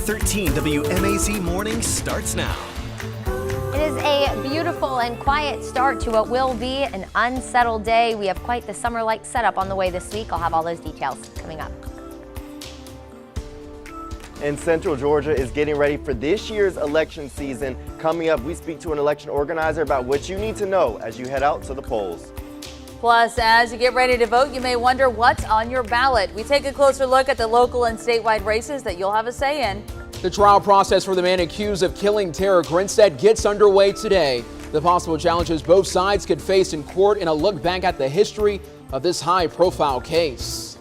13 WMAZ Morning starts now. It is a beautiful and quiet start to what will be an unsettled day. We have quite the summer-like setup on the way this week. I'll have all those details coming up. And Central Georgia is getting ready for this year's election season. Coming up, we speak to an election organizer about what you need to know as you head out to the polls. Plus, as you get ready to vote, you may wonder what's on your ballot. We take a closer look at the local and statewide races that you'll have a say in. The trial process for the man accused of killing Tara Grinstead gets underway today. The possible challenges both sides could face in court and a look back at the history of this high-profile case.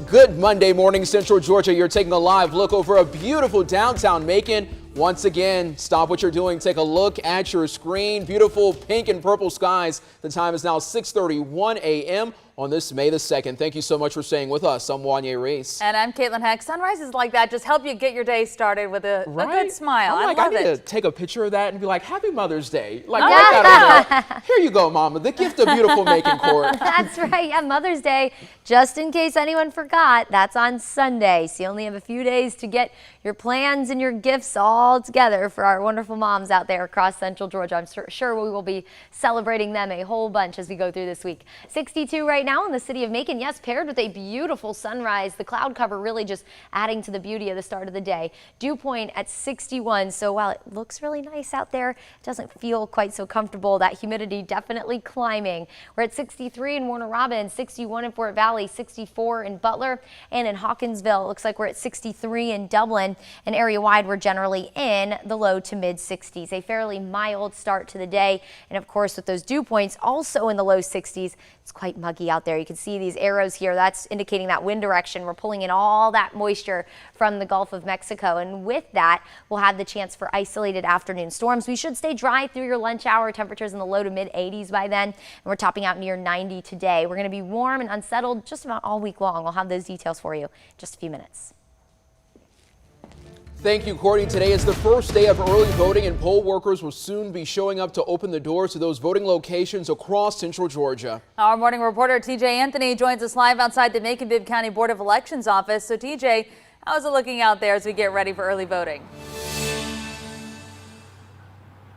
Good Monday morning, Central Georgia. You're taking a live look over a beautiful downtown Macon. Once again, stop what you're doing. Take a look at your screen. Beautiful pink and purple skies. The time is now 6:31 a.m. on this May the 2nd. Thank you so much for staying with us. I'm Wanye Reese. And I'm Caitlin Heck. Sunrises like that just help you get your day started with a good smile. I love need it. to take a picture of that and be like, Happy Mother's Day. Like, write that on there. Here you go, Mama. The gift of beautiful Macon Court. That's right. Yeah, Mother's Day, just in case anyone forgot, that's on Sunday. So you only have a few days to get your plans and your gifts all together for our wonderful moms out there across Central Georgia. I'm sure we will be celebrating them a whole bunch as we go through this week. 62 right now in the city of Macon. Yes, paired with a beautiful sunrise. The cloud cover really just adding to the beauty of the start of the day. Dew point at 61. So while it looks really nice out there, it doesn't feel quite so comfortable. That humidity definitely climbing. We're at 63 in Warner Robins, 61 in Fort Valley, 64 in Butler, and in Hawkinsville. It looks like we're at 63 in Dublin. And area-wide, we're generally in the low to mid 60s. A fairly mild start to the day. And of course, with those dew points also in the low 60s, it's quite muggy out there. You can see these arrows here. That's indicating that wind direction. We're pulling in all that moisture from the Gulf of Mexico. And with that, we'll have the chance for isolated afternoon storms. We should stay dry through your lunch hour. Temperatures in the low to mid 80s by then. And we're topping out near 90 today. We're going to be warm and unsettled just about all week long. We'll have those details for you in just a few minutes. Thank you, Courtney. Today is the first day of early voting, and poll workers will soon be showing up to open the doors to those voting locations across Central Georgia. Our morning reporter TJ Anthony joins us live outside the Macon-Bibb County Board of Elections office. So TJ, how's it looking out there as we get ready for early voting?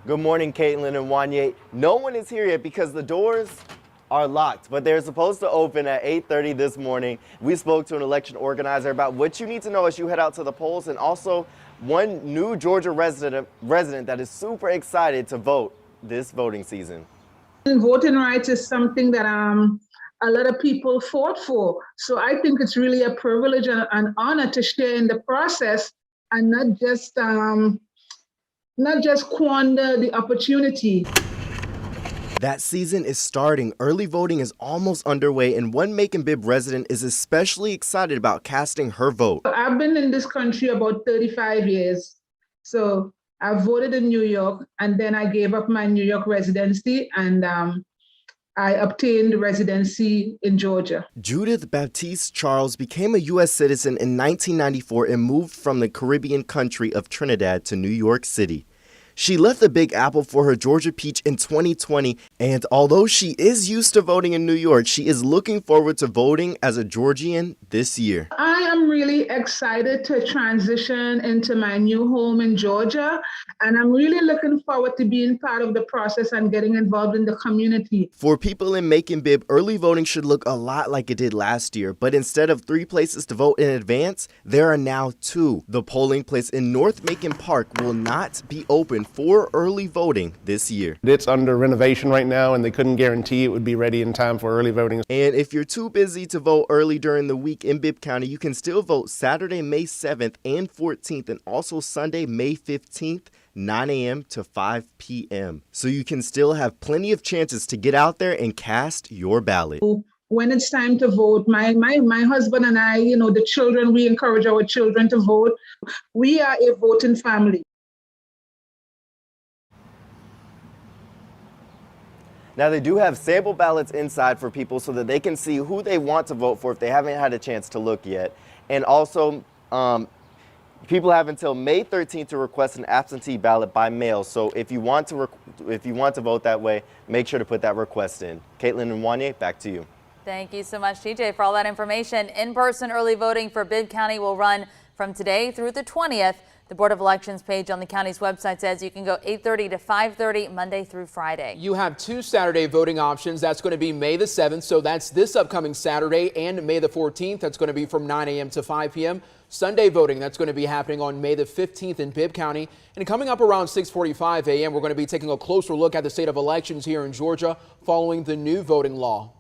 Good morning, Caitlin and Wanye. No one is here yet because the doors are locked, but they're supposed to open at 8:30 this morning. We spoke to an election organizer about what you need to know as you head out to the polls, and also one new Georgia resident that is super excited to vote this voting season. Voting rights is something that a lot of people fought for. So I think it's really a privilege and an honor to share in the process and not just squander the opportunity. That season is starting. Early voting is almost underway, and one Macon-Bibb resident is especially excited about casting her vote. I've been in this country about 35 years. So I voted in New York, and then I gave up my New York residency, and I obtained residency in Georgia. Judith Baptiste Charles became a U.S. citizen in 1994 and moved from the Caribbean country of Trinidad to New York City. She left the Big Apple for her Georgia Peach in 2020, and although she is used to voting in New York, she is looking forward to voting as a Georgian this year. I am really excited to transition into my new home in Georgia, and I'm really looking forward to being part of the process and getting involved in the community. For people in Macon-Bibb, early voting should look a lot like it did last year, but instead of 3 places to vote in advance, there are now 2. The polling place in North Macon Park will not be open for early voting this year. It's under renovation right now, and they couldn't guarantee it would be ready in time for early voting. And if you're too busy to vote early during the week in Bibb County, you can still vote Saturday, May 7th and 14th, and also Sunday, May 15th, 9 a.m. to 5 p.m. So you can still have plenty of chances to get out there and cast your ballot. When it's time to vote, my husband and I, the children, we encourage our children to vote. We are a voting family. Now, they do have sample ballots inside for people so that they can see who they want to vote for if they haven't had a chance to look yet. And also, people have until May 13th to request an absentee ballot by mail. So if you want to vote that way, make sure to put that request in. Caitlin and Wanye, back to you. Thank you so much, TJ, for all that information. In-person early voting for Bibb County will run from today through the 20th. The Board of Elections page on the county's website says you can go 8:30 to 5:30 Monday through Friday. You have 2 Saturday voting options. That's going to be May the 7th, so that's this upcoming Saturday, and May the 14th. That's going to be from 9 a.m. to 5 p.m. Sunday voting, that's going to be happening on May the 15th in Bibb County. And coming up around 6:45 a.m., we're going to be taking a closer look at the state of elections here in Georgia following the new voting law.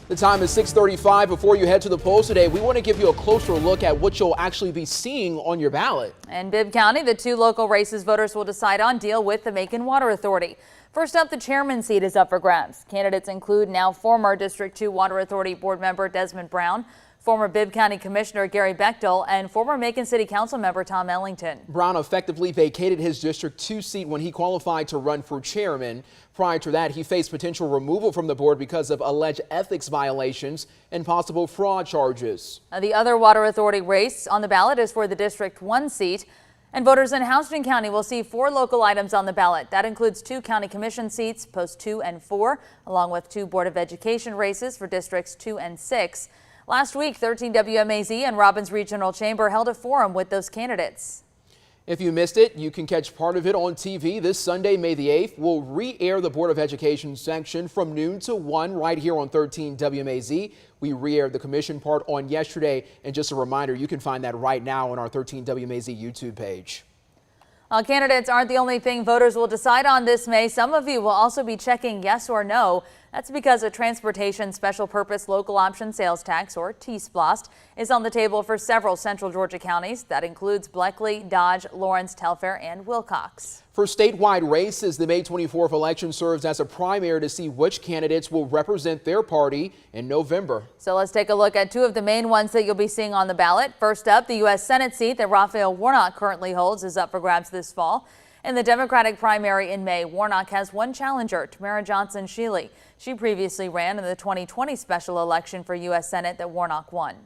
The time is 6:35. Before you head to the polls today, we want to give you a closer look at what you'll actually be seeing on your ballot. In Bibb County, the 2 local races voters will decide on deal with the Macon Water Authority. First up, the chairman seat is up for grabs. Candidates include now former District 2 Water Authority board member Desmond Brown, former Bibb County Commissioner Gary Bechtel, and former Macon City Council member Tom Ellington. Brown effectively vacated his District 2 seat when he qualified to run for chairman. Prior to that, he faced potential removal from the board because of alleged ethics violations and possible fraud charges. The other Water Authority race on the ballot is for the District 1 seat. And voters in Houston County will see 4 local items on the ballot. That includes 2 county commission seats, post 2 and 4, along with 2 Board of Education races for Districts 2 and 6. Last week, 13 WMAZ and Robins Regional Chamber held a forum with those candidates. If you missed it, you can catch part of it on TV this Sunday, May the 8th. We'll re-air the Board of Education section from noon to 1 right here on 13 WMAZ. We re-aired the commission part on yesterday. And just a reminder, you can find that right now on our 13 WMAZ YouTube page. Candidates aren't the only thing voters will decide on this May. Some of you will also be checking yes or no. That's because a transportation special purpose local option sales tax, or T-SPLOST, is on the table for several central Georgia counties. That includes Bleckley, Dodge, Lawrence, Telfair, and Wilcox. For statewide races, the May 24th election serves as a primary to see which candidates will represent their party in November. So let's take a look at 2 of the main ones that you'll be seeing on the ballot. First up, the U.S. Senate seat that Raphael Warnock currently holds is up for grabs this fall. In the Democratic primary in May, Warnock has one challenger, Tamara Johnson-Shealy. She previously ran in the 2020 special election for U.S. Senate that Warnock won.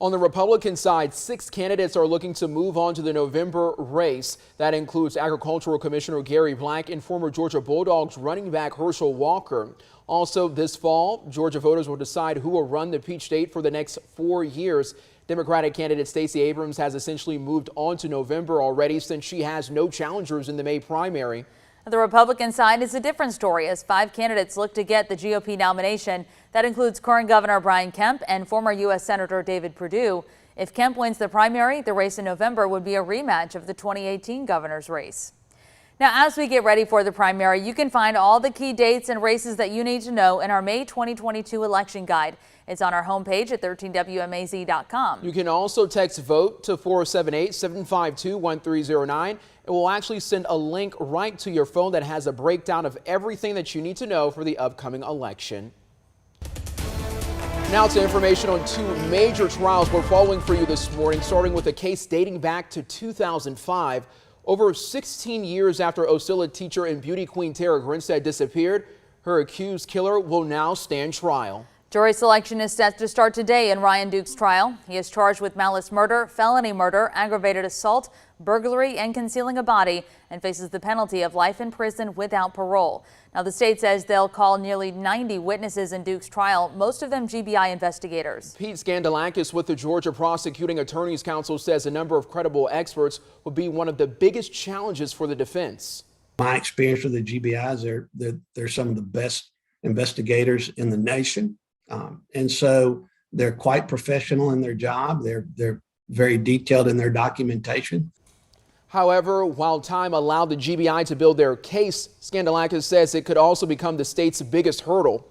On the Republican side, 6 candidates are looking to move on to the November race. That includes Agricultural Commissioner Gary Black and former Georgia Bulldogs running back Herschel Walker. Also this fall, Georgia voters will decide who will run the Peach State for the next 4 years. Democratic candidate Stacey Abrams has essentially moved on to November already since she has no challengers in the May primary. The Republican side is a different story as 5 candidates look to get the GOP nomination. That includes current Governor Brian Kemp and former U.S. Senator David Perdue. If Kemp wins the primary, the race in November would be a rematch of the 2018 governor's race. Now, as we get ready for the primary, you can find all the key dates and races that you need to know in our May 2022 election guide. It's on our homepage at 13WMAZ.com. You can also text VOTE to 478-752-1309. It will actually send a link right to your phone that has a breakdown of everything that you need to know for the upcoming election. Now to information on 2 major trials we're following for you this morning, starting with a case dating back to 2005. Over 16 years after Ocilla teacher and beauty queen Tara Grinstead disappeared, her accused killer will now stand trial. Jury selection is set to start today in Ryan Duke's trial. He is charged with malice murder, felony murder, aggravated assault, burglary, and concealing a body, and faces the penalty of life in prison without parole. Now, the state says they'll call nearly 90 witnesses in Duke's trial, most of them GBI investigators. Pete Skandalakis with the Georgia Prosecuting Attorneys Council says a number of credible experts will be one of the biggest challenges for the defense. My experience with the GBIs, they're some of the best investigators in the nation. And so they're quite professional in their job. They're very detailed in their documentation. However, while time allowed the GBI to build their case, Skandalakis says it could also become the state's biggest hurdle.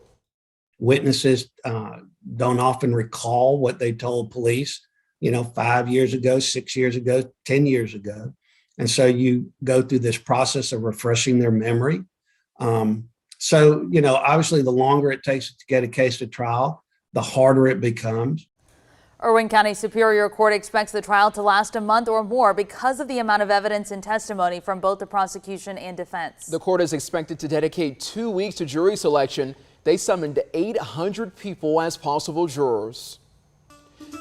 Witnesses don't often recall what they told police, 5 years ago, 6 years ago, 10 years ago. And so you go through this process of refreshing their memory. So, obviously, the longer it takes to get a case to trial, the harder it becomes. Irwin County Superior Court expects the trial to last a month or more because of the amount of evidence and testimony from both the prosecution and defense. The court is expected to dedicate 2 weeks to jury selection. They summoned 800 people as possible jurors.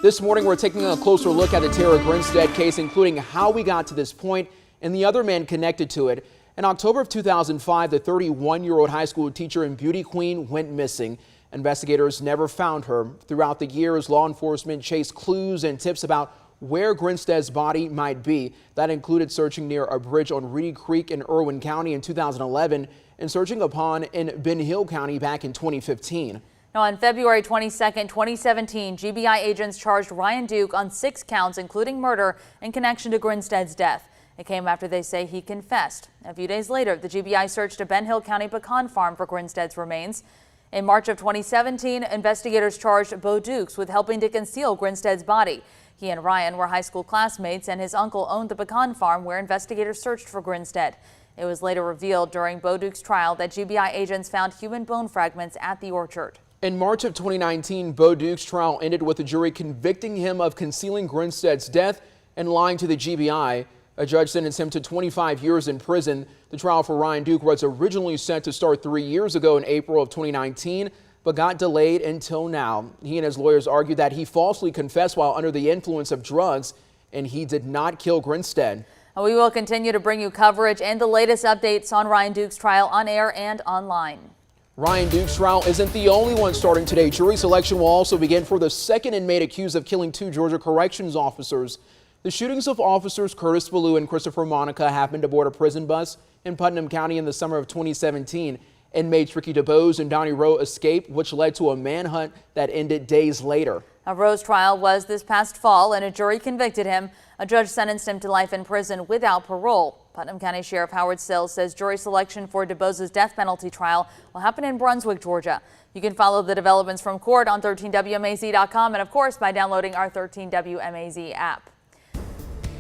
This morning, we're taking a closer look at the Tara Grinstead case, including how we got to this point and the other man connected to it. In October of 2005, the 31-year-old high school teacher and beauty queen went missing. Investigators never found her. Throughout the years, law enforcement chased clues and tips about where Grinstead's body might be. That included searching near a bridge on Reedy Creek in Irwin County in 2011 and searching a pond in Ben Hill County back in 2015. Now, on February 22nd, 2017, GBI agents charged Ryan Duke on 6 counts, including murder, in connection to Grinstead's death. It came after they say he confessed. A few days later, the GBI searched a Ben Hill County pecan farm for Grinstead's remains. In March of 2017, investigators charged Bo Dukes with helping to conceal Grinstead's body. He and Ryan were high school classmates, and his uncle owned the pecan farm where investigators searched for Grinstead. It was later revealed during Bo Dukes' trial that GBI agents found human bone fragments at the orchard. In March of 2019, Bo Dukes' trial ended with the jury convicting him of concealing Grinstead's death and lying to the GBI. A judge sentenced him to 25 years in prison. The trial for Ryan Duke was originally set to start 3 years ago in April of 2019, but got delayed until now. He and his lawyers argued that he falsely confessed while under the influence of drugs, and he did not kill Grinstead. We will continue to bring you coverage and the latest updates on Ryan Duke's trial on air and online. Ryan Duke's trial isn't the only one starting today. Jury selection will also begin for the second inmate accused of killing 2 Georgia corrections officers. The shootings of officers Curtis Ballou and Christopher Monica happened aboard a prison bus in Putnam County in the summer of 2017. Inmates Ricky DeBose and Donnie Rowe escaped, which led to a manhunt that ended days later. Rowe's trial was this past fall, and a jury convicted him. A judge sentenced him to life in prison without parole. Putnam County Sheriff Howard Sills says jury selection for DeBose's death penalty trial will happen in Brunswick, Georgia. You can follow the developments from court on 13WMAZ.com and, of course, by downloading our 13WMAZ app.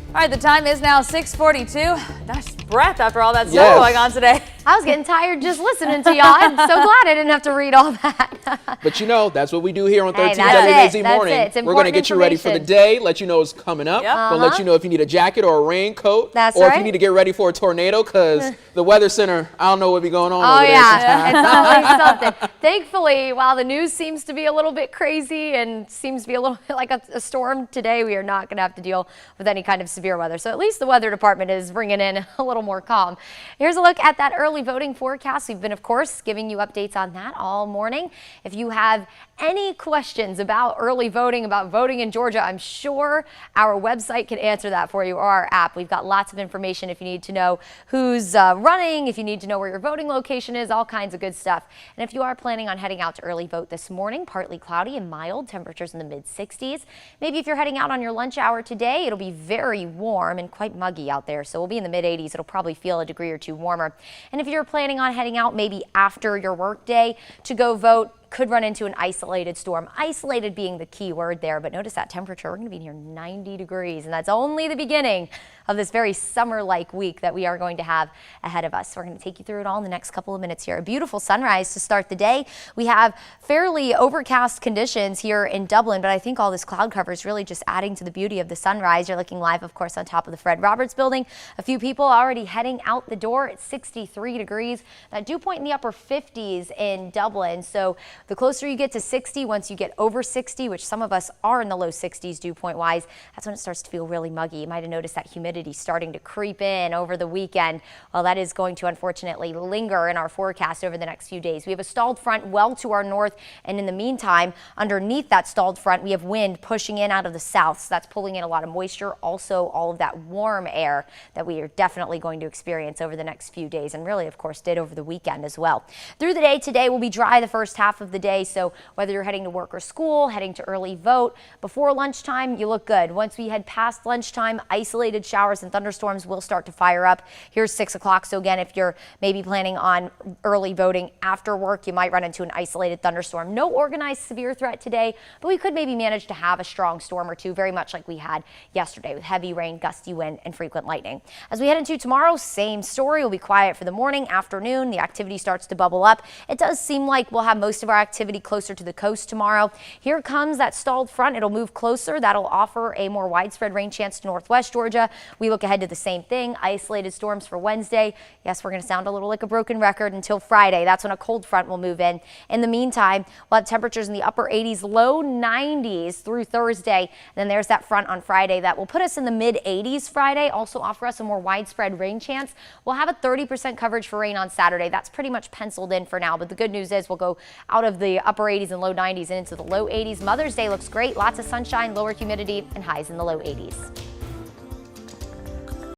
All right, the time is now 6:42. That's breath after all that stuff going on today. I was getting tired just listening to y'all. I'm so glad I didn't have to read all that. But you know, that's what we do here on 13 that's WMAZ Morning. We're going to get you ready for the day, let you know it's coming up. We'll let you know if you need a jacket or a raincoat. Or if you need to get ready for a tornado, because the Weather Center, I don't know what be going on over there. It's always something. Thankfully, while the news seems to be a little bit crazy and seems to be a little bit like a storm today, we are not going to have to deal with any kind of severe weather. So at least the weather department is bringing in a little more calm. Here's a look at that early voting forecast. We've been, of course, giving you updates on that all morning. If you have any questions about early voting, about voting in Georgia, I'm sure our website can answer that for you, or our app. We've got lots of information if you need to know who's running, if you need to know where your voting location is, all kinds of good stuff. And if you are planning on heading out to early vote this morning, partly cloudy and mild, temperatures in the mid-60s. Maybe if you're heading out on your lunch hour today, it'll be very warm and quite muggy out there. So we'll be in the mid-80s. It'll probably feel a degree or two warmer. And if you're planning on heading out maybe after your work day to go vote, could run into an isolated storm. Isolated being the key word there, but notice that temperature. We're going to be near 90 degrees, and that's only the beginning of this very summer-like week that we are going to have ahead of us. So we're going to take you through it all in the next couple of minutes here. A beautiful sunrise to start the day. We have fairly overcast conditions here in Dublin, but I think all this cloud cover is really just adding to the beauty of the sunrise. You're looking live, of course, on top of the Fred Roberts building. A few people already heading out the door at 63 degrees. That dew point in the upper 50s in Dublin. So the closer you get to 60, once you get over 60, which some of us are in the low 60s dew point wise, that's when it starts to feel really muggy. You might have noticed that humidity starting to creep in over the weekend. Well, that is going to unfortunately linger in our forecast over the next few days. We have a stalled front well to our north, and in the meantime, underneath that stalled front, we have wind pushing in out of the south. So that's pulling in a lot of moisture, also all of that warm air that we are definitely going to experience over the next few days, and really, of course, did over the weekend as well. Through the day today will be dry the first half of the day, so whether you're heading to work or school, heading to early vote, before lunchtime, you look good. Once we head past lunchtime, isolated showers and thunderstorms will start to fire up. Here's 6 o'clock, so again, if you're maybe planning on early voting after work, you might run into an isolated thunderstorm. No organized severe threat today, but we could maybe manage to have a strong storm or two, very much like we had yesterday with heavy rain, gusty wind, and frequent lightning. As we head into tomorrow, same story. We'll be quiet for the morning, afternoon. The activity starts to bubble up. It does seem like we'll have most of our activity closer to the coast tomorrow. Here comes that stalled front. It'll move closer. That'll offer a more widespread rain chance to northwest Georgia. We look ahead to the same thing. Isolated storms for Wednesday. Yes, we're going to sound a little like a broken record until Friday. That's when a cold front will move in. In the meantime, we'll have temperatures in the upper 80s, low 90s through Thursday. And then there's that front on Friday that will put us in the mid 80s Friday, also offer us a more widespread rain chance. We'll have a 30% coverage for rain on Saturday. That's pretty much penciled in for now, but the good news is we'll go out of the upper 80s and low 90s and into the low 80s. Mother's Day looks great. Lots of sunshine, lower humidity, and highs in the low 80s.